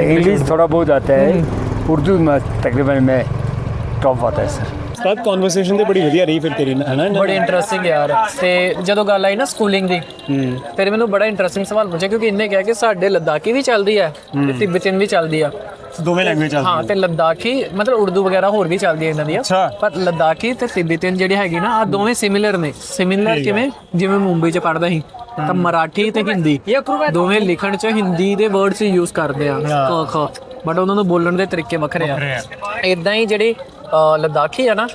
इंग्लिश थोड़ा बहुत आता है, उर्दू में तकरीबन मैं टॉप आता है सर। साथ कॉन्वर्सेशन तो बड़ी ਵਧੀਆ ਰਹੀ ਫਿਰ ਤੇਰੀ ਹੈ ਨਾ? ਬੜੀ ਇੰਟਰਸਟਿੰਗ ਯਾਰ। ਤੇ ਜਦੋਂ ਗੱਲ ਆਈ ਨਾ ਸਕੂਲਿੰਗ ਦੀ, ਫਿਰ ਮੈਨੂੰ ਬੜਾ ਇੰਟਰਸਟਿੰਗ ਸਵਾਲ ਪੁੱਛਿਆ, ਕਿਉਂਕਿ ਇਹਨੇ ਕਿਹਾ ਕਿ ਸਾਡੇ ਲੱਦਾਖੀ ਵੀ ਚੱਲਦੀ ਹੈ ਤੇ ਤਿੱਬਤਨ ਵੀ ਚੱਲਦੀ ਆ, ਦੋਵੇਂ ਲੈਂਗੁਏਜ ਚੱਲਦੀ ਹਾਂ, ਤੇ ਲੱਦਾਖੀ ਮਤਲਬ ਉਰਦੂ ਵਗੈਰਾ ਹੋਰ ਵੀ ਚੱਲਦੀ ਹੈ ਇਹਨਾਂ ਦੀਆਂ, ਪਰ ਲੱਦਾਖੀ ਤੇ ਤਿੱਬਤਨ ਜਿਹੜੀ ਹੈਗੀ ਨਾ, ਆ ਦੋਵੇਂ ਸਿਮਿਲਰ ਨੇ। ਸਿਮਿਲਰ ਕਿਵੇਂ? ਜਿਵੇਂ ਮੁੰਬਈ 'ਚ ਪੜ੍ਹਦਾ ਸੀ ਤਾਂ ਮਰਾਠੀ ਤੇ ਹਿੰਦੀ ਦੋਵੇਂ ਲਿਖਣ 'ਚ ਹਿੰਦੀ ਦੇ ਵਰਡਸ ਹੀ ਯੂਜ਼ ਕਰਦੇ ਆ, ਕ ਖ, ਬਟ ਉਹਨਾਂ ਨੂੰ ਬੋਲਣ ਦੇ ਤਰੀਕੇ ਵੱਖਰੇ ਆ। ਇਦਾਂ ਹੀ ਜਿਹੜੀ ਲੱਦਾਖੀ ਆ ਨਾ,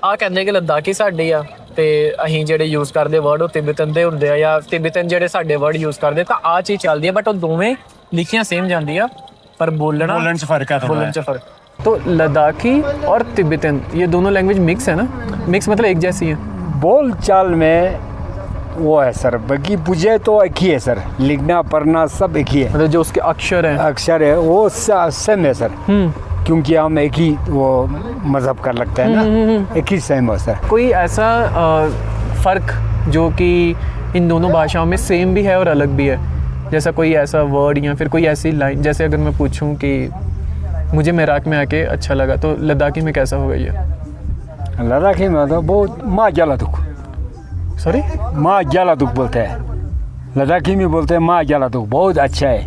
ਆ ਕਹਿੰਦੇ ਕਿ ਲੱਦਾਖੀ ਸਾਡੀ ਆ, ਤੇ ਅਸੀਂ ਜਿਹੜੇ ਯੂਜ਼ ਕਰਦੇ ਵਰਡ ਉਹ ਤਿੱਬਤਨ ਦੇ ਹੁੰਦੇ ਆ, ਜਾਂ ਤਿੱਬਤਨ ਜਿਹੜੇ ਸਾਡੇ ਵਰਡ ਯੂਜ਼ ਕਰਦੇ, ਤਾਂ ਆ ਚੀਜ਼ ਚੱਲਦੀ ਆ, ਬਟ ਉਹ ਦੋਵੇਂ ਲਿਖੀਆਂ ਸੇਮ ਜਾਂਦੀ ਆ, पर बोलने से फर्क है, बोलने से फर्क। तो लद्दाखी और तिब्बतन ये दोनों लैंग्वेज मिक्स है ना? मिक्स मतलब एक जैसी है? बोल चाल में वो है सर, बाकी पूछे तो एक ही है सर, लिखना पढ़ना सब एक ही है, मतलब जो उसके अक्षर है वो सेम है सर, क्योंकि हम एक ही वो मजहब का लगता है ना, एक ही सेम है सर। कोई ऐसा फ़र्क जो कि इन दोनों भाषाओं में सेम भी है और अलग भी है, जैसा कोई ऐसा वर्ड या फिर कोई ऐसी लाइन, जैसे अगर मैं पूछूं कि मुझे मेराक में आके अच्छा लगा, तो लद्दाखी में कैसा होगा ये? लद्दाखी में तो बहुत माँ जाला दुख, सॉरी, माँ जाला दुख बोलते हैं, लद्दाखी में बोलते हैं माँ जाला दुख, बहुत अच्छा है।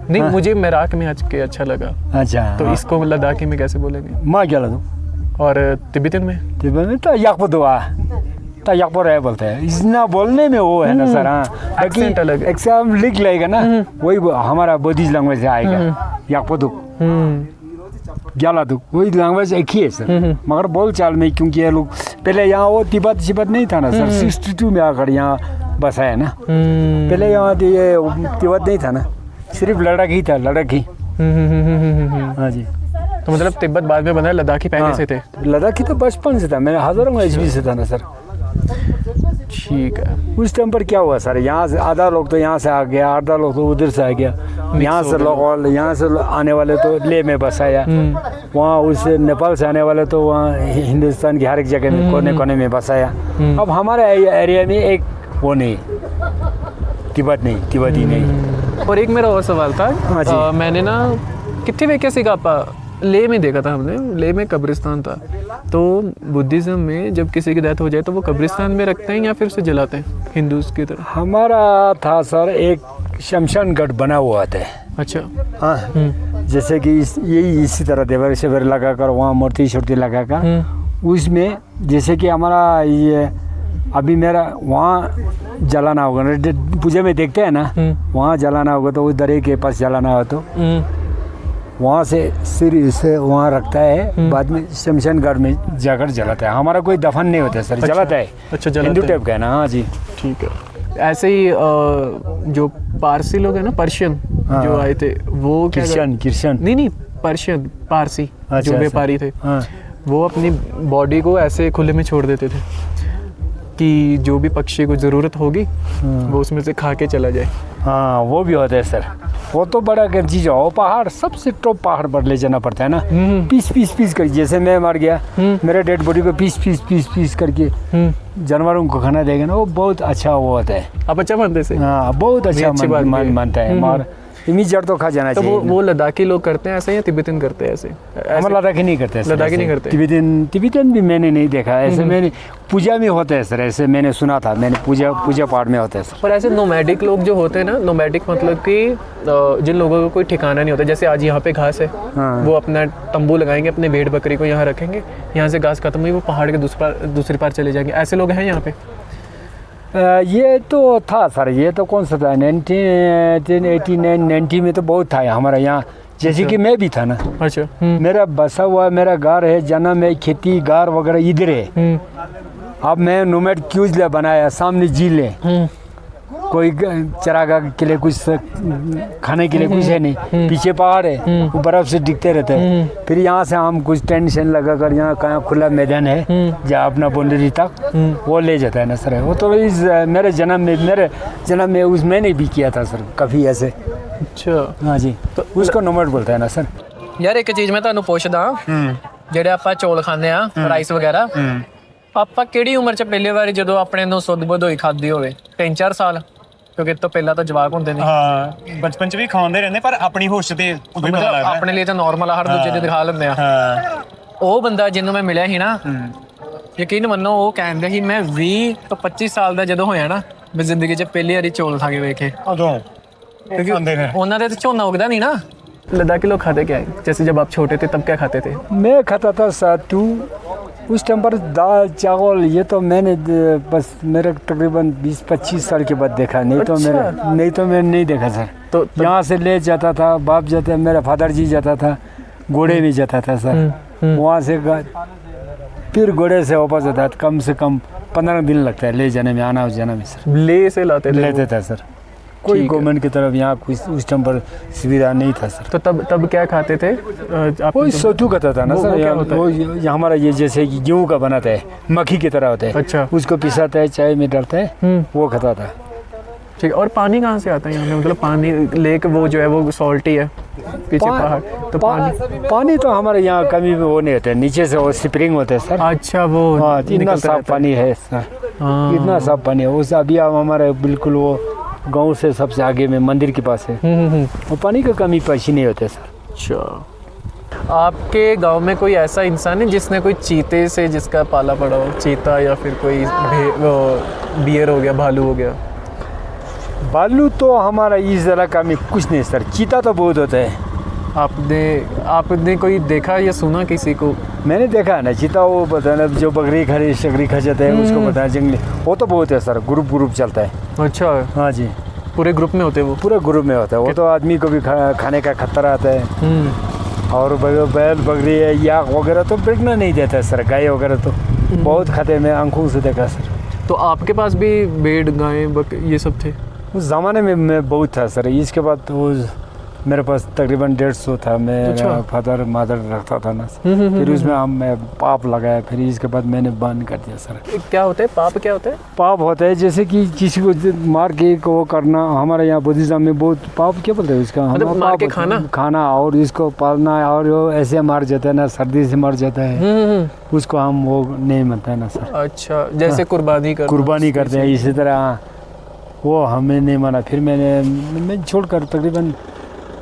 नहीं, मुझे मेराक में आके अच्छा लगा, अच्छा, तो इसको लद्दाखी में कैसे बोलेंगे? माँ जाला दुख। और तिब्बतन में? तिब्बतन में तो याकबदुआ, तो यहाँ पर है बोलते हैं, इतना बोलने में वो है ना सर। हाँ, Accent अलग है। एग्जाम लिख लेगा ना, वही हमारा बुद्धिस्ट लैंग्वेज से आएगा। यहाँ पर ग्याला दुख वही लैंग्वेज एक ही है सर, मगर बोल चाल में, क्योंकि ये लोग पहले यहाँ वो तिब्बत शिब्बत नहीं था ना सर, 62 में आकर यहाँ बसा है ना। पहले यहाँ ये तिब्बत नहीं था ना, सिर्फ लद्दाख ही था, लद्दाख ही। हाँ जी। तो मतलब तिब्बत बाद में बना, लद्दाखी पहले से थे? लद्दाखी तो बचपन से था, मैंने हजारों ईस्वी से था ना सर। ठीक है। उस टाइम पर क्या हुआ सर, यहाँ से आधा लोग तो यहाँ से आ गया, आधा लोग तो उधर से आ गया। यहाँ से लोग और यहाँ से आने वाले तो लेह में बसाया, वहाँ उस नेपाल से आने वाले तो वहाँ हिंदुस्तान की हर एक जगह में कोने कोने में बसाया। अब हमारे एरिया में एक वो नहीं, तिब्बती नहीं। और एक मेरा और सवाल था। हाँ जी। मैंने ना कितने वे कैसे का लेह में देखा था हमने, लेह में कब्रिस्तान था। तो बुद्धिज़्म में जब किसी की डेथ हो जाए तो वो कब्रिस्तान में रखते हैं या फिर उसे जलाते हैं हिंदूज की तरह? हमारा था सर एक शमशान घाट बना हुआ था। अच्छा। हाँ, जैसे कि यही इसी तरह देवर शेवर लगा कर वहाँ मूर्ति शूर्ति लगा कर उसमें, जैसे कि हमारा ये अभी मेरा वहाँ जलाना होगा ना, पूजा में देखते हैं ना, वहाँ जलाना होगा तो उस दरे के पास जलाना हो तो वहाँ से सिर इसे वहाँ रखता है, बाद में शमशान घाट में जाकर जलाता है। हमारा कोई दफन नहीं होता सर। अच्छा, जलाता है। अच्छा, जलाते हिंदू हैं। टाइप का है ना। हाँ जी। ठीक है। ऐसे ही जो पारसी लोग हैं ना, पर्शियन जो आए थे, वो क्रिश्चियन नहीं पर्शियन, पारसी जो व्यापारी थे, वो अपनी बॉडी को ऐसे खुले में छोड़ देते थे कि जो भी पक्षी को ज़रूरत होगी वो उसमें से खा के चला जाए। हाँ, वो भी होता है सर। वो तो बड़ा क्या चीज़ है, वो पहाड़ सबसे टॉप पहाड़ पर ले जाना पड़ता है ना, पीस कर। जैसे मैं मर गया, मेरे डेड बॉडी को पीस करके जानवरों को खाना देगा ना, वो बहुत अच्छा वो होता है। आप अच्छा मानते से? हाँ, बहुत अच्छा मानता है। और इमीडिएट तो खा जाना चाहिए। तो वो लद्दाखी लोग करते हैं ऐसे या तिब्बतन करते हैं ऐसे? हम लद्दाखी नहीं करते, लद्दाखी नहीं करते। तिब्बतन भी मैंने नहीं देखा ऐसे। मैंने पूजा में होता है सर, ऐसे मैंने सुना था, मैंने पूजा पाठ में होता है सर। पर ऐसे नोमैडिक लोग जो होते हैं ना, नोमैडिक मतलब कि जिन लोगों का कोई ठिकाना नहीं होता, जैसे आज यहाँ पे घास है, वो अपना तंबू लगाएंगे, अपने भेड़ बकरी को यहाँ रखेंगे, यहाँ से घास खत्म हुई वो पहाड़ के दूसरी पार चले जाएंगे, ऐसे लोग हैं यहाँ पे? ये तो था सर, ये तो कौन सा था 1989 90 में तो बहुत था हमारा यहाँ। जैसे कि मैं भी था ना। अच्छा। मेरा बसा हुआ मेरा घर है, जन्म है, खेती गार वगैरह इधर है। अब मैं नोमैड क्यों इसलिए बनाया, सामने झील है, कोई चरागाह के लिए कुछ खाने के लिए कुछ है नहीं, पीछे पहाड़ है, वो बर्फ से दिखते रहते हैं। फिर यहाँ से हम कुछ टेंशन लगा कर यहाँ कहाँ खुला मैदान है जहाँ अपना बाउंड्री तक वो ले जाता है ना सर। वो तो इस मेरे जन्म में उस मैंने भी किया था सर कभी ऐसे। अच्छा। हाँ जी। तो उसको नोमैड बोलता है ना सर। यार एक चीज़ मैं ਤੁਹਾਨੂੰ ਪੁੱਛਦਾ, ਜਿਹੜੇ ਆਪਾਂ ਚੌਲ ਖਾਂਦੇ ਆ, ਰਾਈਸ ਵਗੈਰਾ, ਆਪਾਂ ਕਿਹੜੀ ਉਮਰ 'ਚ ਪਹਿਲੀ ਵਾਰੀ ਜਦੋਂ ਆਪਣੇ ਨੂੰ ਸੁੱਧ ਬੁੱਧ ਹੋਈ ਖਾਦੀ ਹੋਵੇ? 3-4 ਸਾਲ? ਕਿਉਂਕਿ ਇਸ ਤੋਂ ਪਹਿਲਾਂ ਤਾਂ ਜਵਾਕ ਹੁੰਦੇ ਨੇ। ਹਾਂ, ਬਚਪਨ 'ਚ ਵੀ ਖਾਂਦੇ ਰਹਿੰਦੇ, ਪਰ ਆਪਣੀ ਹੋਸ਼ ਤੇ ਉਦੋਂ ਪਤਾ ਲੱਗਦਾ। ਆਪਣੇ ਲਈ ਤਾਂ ਨਾਰਮਲ ਆ, ਹਰ ਦੂਜੇ ਦੇ ਦਿਖਾ ਲੈਂਦੇ ਆ। ਉਹ ਬੰਦਾ ਜਿਹਨੂੰ ਮੈਂ ਮਿਲਿਆ ਸੀ ਨਾ, ਯਕੀਨ ਮੰਨੋ ਉਹ ਕਹਿੰਦਾ ਸੀ ਮੈਂ 20 ਤੋਂ 25 ਸਾਲ ਦਾ ਜਦੋਂ ਹੋਇਆ ਨਾ, ਮੈਂ ਜ਼ਿੰਦਗੀ 'ਚ ਪਹਿਲੀ ਵਾਰੀ ਚੌਲ ਖਾ ਕੇ ਵੇਖੇ। ਉਦੋਂ खाते थे। उन्होंने तो झोना उगता नहीं ना। लद्दाखी लोग खाते क्या है? जैसे जब आप छोटे थे तब क्या खाते थे? मैं खाता था सत्तू, उस टाइम पर दाल चावल, ये तो मैंने बस मेरे तकरीबन 20-25 साल के बाद देखा, नहीं तो मैंने नहीं देखा सर। तो यहाँ से ले जाता था बाप जाता, मेरा फादर जी जाता था, घोड़े में जाता था सर। वहाँ से फिर घोड़े से वापस आता था, कम से कम 15 दिन लगता है ले जाने में, आना जाना में सर। ले से लेते था सर। कोई गवर्नमेंट की तरफ यहाँ कुछ उस टाइम पर सुविधा नहीं था सर। तो तब क्या खाते थे आप? कोई सत्तू खाता था ना सर। वो हमारा ये जैसे कि गेहूँ का बनाता है, मक्खी की तरह होता है। अच्छा। उसको पिसाता है, चाय में डालता है, वो खाता था। ठीक। और पानी कहाँ से आता है यहाँ पे? मतलब पानी लेक वो जो है वो सॉल्टी है पीछे पहाड़, तो पानी तो हमारे यहाँ कभी भी वो नहीं होता है, नीचे से वो स्प्रिंग होता है सर। अच्छा। वो इतना साफ पानी है सर, इतना साफ पानी है। उस अभी हमारे बिल्कुल वो गांव से सबसे आगे में मंदिर के पास है, और पानी का कमी पैसी नहीं होता सर। अच्छा। आपके गांव में कोई ऐसा इंसान है जिसने कोई चीते से जिसका पाला पड़ा हो? चीता या फिर कोई बियर हो गया, भालू हो गया? भालू तो हमारा इस इलाका में कुछ नहीं सर, चीता तो बहुत होता है। आपने कोई देखा या सुना किसी को मैंने देखा है ना चीता, वो पता ना जो बकरी खरी शकरी खा जाता है उसको पता है, जंगली वो तो बहुत है सर, ग्रुप चलता है। अच्छा, हाँ जी, पूरे ग्रुप में होते हैं वो? पूरे ग्रुप में होता है वो, तो आदमी को भी खाने का खतरा आता है। और बैल बकरी है याक वगैरह तो बिकना नहीं देता है सर, गाय वगैरह तो बहुत खाते, मैं आंखों से देखा सर। तो आपके पास भी भेड़ गाय ये सब थे? उस ज़माने में मैं बहुत था सर, इसके बाद तो मेरे पास तकरीबन 150 था। मेरा अच्छा। फादर मदर रखता था ना, फिर उसमें हम मैं पाप लगाया, फिर इसके बाद मैंने बंद कर दिया सर। क्या होते हैं पाप? क्या होते हैं पाप होता है जैसे कि किसी को मार के वो करना, हमारे यहाँ बुद्धिज्म में बहुत पाप क्या बोलते हैं उसका, मतलब मार के खाना और इसको पालना, और वो ऐसे मार जाता है ना, सर्दी से मर जाता है, उसको हम वो नहीं मानते हैं ना सर। अच्छा, जैसे कुर्बानी करते हैं इसी तरह, वो हमें नहीं माना। फिर मैं छोड़कर तकरीबन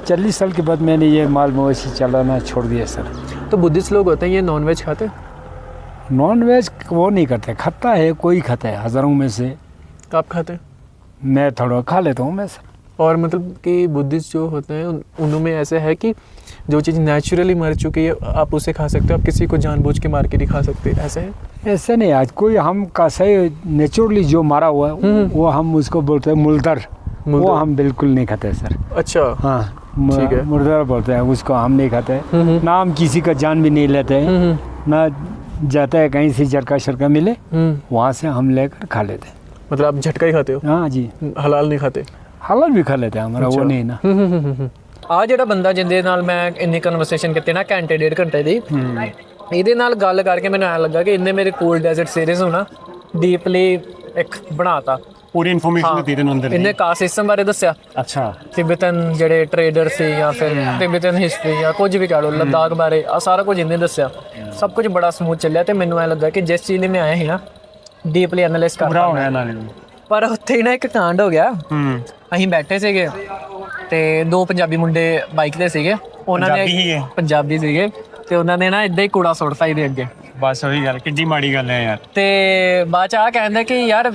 40 साल के बाद मैंने ये माल मवेशी चलाना छोड़ दिया सर। तो बुद्धिस्ट लोग होते हैं ये नॉन वेज खाते हैं? नॉन वेज वो नहीं करते, खाता है कोई खाता है हज़ारों में से। आप खाते हैं? मैं थोड़ा खा लेता हूँ मैं सर। और मतलब कि बुद्धिस्ट जो होते हैं उनमें ऐसे है कि जो चीज़ नेचुरली मर चुकी है आप उसे खा सकते हो, आप किसी को जानबूझ के मार के नहीं खा सकते, ऐसे है? ऐसे नहीं, आज कोई हम का सही नेचुरली जो मारा हुआ है वो हम उसको बोलते हैं मुर्दर, वो हम बिल्कुल नहीं खाते सर। अच्छा, हाँ, ठीक है। मुर्दर बोलते हैं उसको, हम नहीं खाते। ना हम किसी का जान भी नहीं लेते हैं, ना जाता है कहीं से झटका शरका मिले वहाँ से हम लेकर खा लेते हैं। मतलब आप झटका ही खाते हो? हाँ जी, हलाल नहीं खाते? हलाल भी खा लेते हैं हमारा, वो नहीं ना। ਆ ਜਿਹੜਾ ਬੰਦਾ ਜਿੰਦੇ ਨਾਲ ਮੈਂ ਇੰਨੀ ਕਨਵਰਸੇਸ਼ਨ ਕੀਤੀ ਨਾ ਘੰਟੇ ਡੇਢ ਘੰਟੇ ਦੀ, ਇਹਦੇ ਨਾਲ ਗੱਲ ਕਰਕੇ ਮੈਨੂੰ ਐਂ ਲੱਗਾ ਕਿ ਇਹਨੇ ਮੇਰੇ ਕੋਲ ਡੈਜ਼ਰਟ ਸੀਰੀਜ਼ ਨੂੰ ਨਾ ਡੀਪਲੀ ਇੱਕ ਬਣਾਤਾ। ਪੂਰੀ ਇਨਫੋਰਮੇਸ਼ਨ ਦਿੱਤੀ ਤੈਨੂੰ ਅੰਦਰ ਇਹਨੇ ਕਾਸਟ ਸਿਸਟਮ ਬਾਰੇ ਦੱਸਿਆ, ਅੱਛਾ, ਤਿੱਬਤਨ ਜਿਹੜੇ ਟ੍ਰੇਡਰ ਸੀ ਜਾਂ ਫਿਰ ਤਿੱਬਤਨ ਹਿਸਟਰੀ ਜਾਂ ਕੁਝ ਵੀ ਕਹ ਲਓ, ਲੱਦਾਖ ਬਾਰੇ ਆ ਸਾਰਾ ਕੁਝ ਇਹਨੇ ਦੱਸਿਆ। ਸਭ ਕੁਝ ਬੜਾ ਸਮੂਥ ਚੱਲਿਆ ਤੇ ਮੈਨੂੰ ਐਂ ਲੱਗਾ ਕਿ ਜਿਸ ਚੀਜ਼ ਲਈ ਮੈਂ ਆਇਆ ਸੀ ਨਾ ਡੀਪਲੀ ਐਨਾਲਾਈਜ਼ ਕਰਨਾ ਹੋਣਾ ਇਹਨਾਂ ਨੇ। ਪਰ ਉੱਥੇ ਹੀ ਨਾ ਇੱਕ ਕਾਂਡ ਹੋ ਗਿਆ। ਅਸੀਂ ਬੈਠੇ ਸੀਗੇ ਤੇ ਦੋ ਪੰਜਾਬੀ ਮੁੰਡੇ ਬਾਈਕ ਤੇ ਸੀਗੇ, ਉਹਨਾਂ ਨੇ ਪੰਜਾਬੀ ਸੀਗੇ ਤੇ ਉਹਨਾਂ ਨੇ ਨਾ ਇਦਾਂ ਹੀ ਕੂੜਾ ਸੁੱਟਤਾ ਇਹਦੇ ਅੱਗੇ। ਬਸ ਉਹੀ ਗੱਲ, ਕਿੱਡੀ ਮਾੜੀ ਗੱਲ ਹੈ ਯਾਰ। ਤੇ ਬਾਅਦ ਚ ਆ ਕਹਿੰਦਾ ਕਿ ਯਾਰ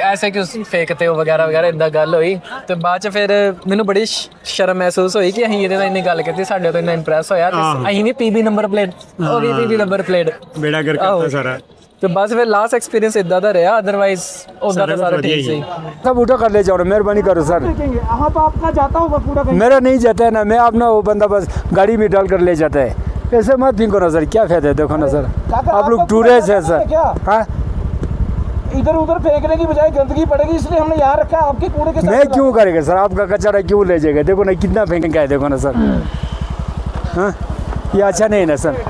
ਐਸੇ ਕਿਉਂ ਫੇਕਤੇ ਹੋ ਵਗੈਰਾ ਵਗੈਰਾ, ਇਦਾਂ ਗੱਲ ਹੋਈ। ਤੇ ਬਾਅਦ ਚ ਫਿਰ ਮੈਨੂੰ ਬੜੀ ਸ਼ਰਮ ਮਹਿਸੂਸ ਹੋਈ ਕਿ ਅਸੀਂ ਇਹਦੇ ਨਾਲ ਇੰਨੀ ਗੱਲ ਕੀਤੀ, ਸਾਡੇ ਤੋਂ ਇੰਨਾ ਇੰਪ੍ਰੈਸ ਹੋਇਆ ਤੇ ਅਸੀਂ ਵੀ ਪੀਬੀ ਨੰਬਰ ਪਲੇਟ, ਉਹ ਵੀ ਪੀਬੀ ਨੰਬਰ ਪਲੇਟ ਬੇੜਾ ਗਰ ਕਰਤਾ ਸਾਰਾ। तो बस फिर लास्ट एक्सपीरियंस इदा दा रहा, अदरवाइज उदा तो सारा ठीक सी। सब उठा कर ले जाओ, मेहरबानी करो सर। हाँ तो आपका जाता होगा पूरा? मेरा नहीं जाता है ना, मैं अपना वो बंदा बस गाड़ी में डाल कर ले जाता है। ऐसे मत फेंको ना सर, क्या फायदा है, देखो ना सर आप लोग टूरिस्ट है सर। हाँ, इधर उधर फेंकने की बजाय गंदगी पड़ेगी, इसलिए हमने यहाँ रखा है। आपके कूड़े के मैं क्यों करेगा सर, आपका कचरा क्यों ले जाएगा, देखो ना कितना फेंकेगा है, देखो ना सर। हाँ, ये अच्छा नहीं ना सर,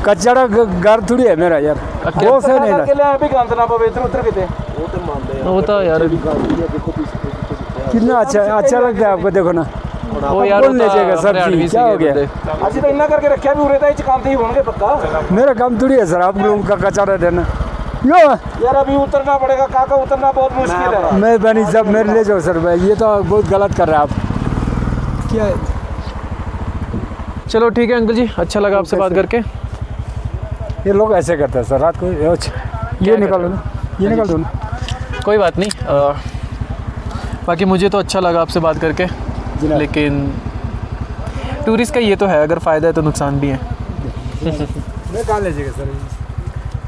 कचरा घर थोड़ी है मेरा यार, वो से नहीं ना। अभी गंद ना पवे इधर उधर किते, वो तो यार कितना अच्छा लगता है आपको, देखो ना वो यार ले जाएगा सर जी, क्या हो गया। ਅਸੀਂ ਤਾਂ ਇੰਨਾ ਕਰਕੇ ਰੱਖਿਆ ਵੀ ਉਰੇ ਤਾਂ ਇਹ ਚ ਕੰਮ ਤੇ ਹੀ ਹੋਣਗੇ पक्का। मेरा काम थोड़ी है सर आप लोगों का कचरा देना। यो यार अभी उतरना पड़ेगा काका, उतरना बहुत मुश्किल है। मेहरबानी सब मेरे ले जाओ सर भाई, ये तो बहुत गलत कर रहे हैं आप। क्या चलो ठीक है अंकल जी, अच्छा लगा आपसे बात करके। ये लोग ऐसे करते हैं सर रात को, ये निकालो ना, ये निकाल दो ना। कोई बात नहीं, बाकी मुझे तो अच्छा लगा आपसे बात करके, लेकिन टूरिस्ट का ये तो है, अगर फ़ायदा है तो नुकसान भी है। मैं कहाँ ले जाएगा सर,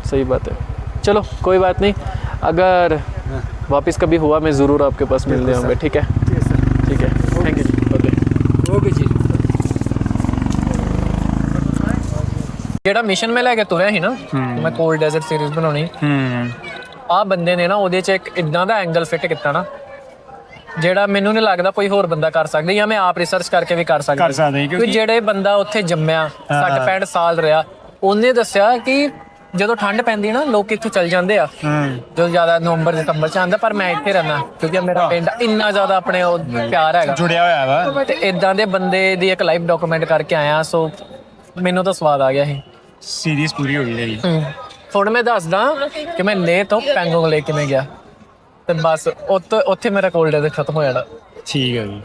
सही बात है। चलो कोई बात नहीं, अगर वापस कभी हुआ मैं ज़रूर आपके पास मिलने आऊँगा, ठीक है? ठीक है, थैंक यू जी। ओके जी। ਜਿਹੜਾ ਮਿਸ਼ਨ ਮੈਂ ਲੈ ਕੇ ਤੁਰਿਆ ਸੀ ਨਾ, ਮੈਂ ਕੋਲਡ ਡੈਜ਼ਰਟ ਸੀਰੀਜ਼ ਬਣਾਉਣੀ, ਆਹ ਬੰਦੇ ਨੇ ਨਾ ਉਹਦੇ 'ਚ ਇੱਕ ਇਦਾਂ ਦਾ ਐਂਗਲ ਫਿੱਟ ਕੀਤਾ ਨਾ ਜਿਹੜਾ ਮੈਨੂੰ ਨਹੀਂ ਲੱਗਦਾ ਕੋਈ ਹੋਰ ਬੰਦਾ ਕਰ ਸਕਦਾ, ਜਾਂ ਮੈਂ ਆਪ ਰਿਸਰਚ ਕਰਕੇ ਵੀ ਕਰ ਸਕਦਾ। ਕਿਉਂਕਿ ਜਿਹੜੇ ਬੰਦਾ ਉੱਥੇ ਜੰਮਿਆ 60-65 ਸਾਲ ਰਿਹਾ, ਉਹਨੇ ਦੱਸਿਆ ਕਿ ਜਦੋਂ ਠੰਡ ਪੈਂਦੀ ਨਾ ਲੋਕ ਇੱਥੋਂ ਚੱਲ ਜਾਂਦੇ ਆ, ਜਦੋਂ ਜ਼ਿਆਦਾ ਨਵੰਬਰ ਦਸੰਬਰ 'ਚ ਆਉਂਦਾ, ਪਰ ਮੈਂ ਇੱਥੇ ਰਹਿਣਾ ਕਿਉਂਕਿ ਮੇਰਾ ਪਿੰਡ ਇੰਨਾ ਜ਼ਿਆਦਾ ਆਪਣੇ ਉਹ ਪਿਆਰ ਹੈਗਾ, ਜੁੜਿਆ ਹੋਇਆ ਵਾ। ਤੇ ਇਦਾਂ ਦੇ ਬੰਦੇ ਦੀ ਇੱਕ ਲਾਈਵ ਡਾਕੂਮੈਂਟ ਕਰਕੇ ਆਇਆ, ਸੋ ਮੈਨੂੰ ਤਾਂ ਸਵਾਦ ਆ ਗਿਆ ਸੀ। ਸੀਰੀਜ਼ ਪੂਰੀ ਹੋ ਗਈ ਮੇਰੀ। ਹੁਣ ਮੈਂ ਦੱਸਦਾ ਕਿ ਮੈਂ ਲੇਹ ਤੋਂ ਪੈਂਗੋਂਗ ਲੇਕ ਕਿਵੇਂ ਗਿਆ, ਤੇ ਬਸ ਉੱਥੇ ਮੇਰਾ ਕੋਲਡ ਡੈਜ਼ਰਟ ਖਤਮ ਹੋ ਜਾਣਾ। ਠੀਕ ਹੈ ਜੀ।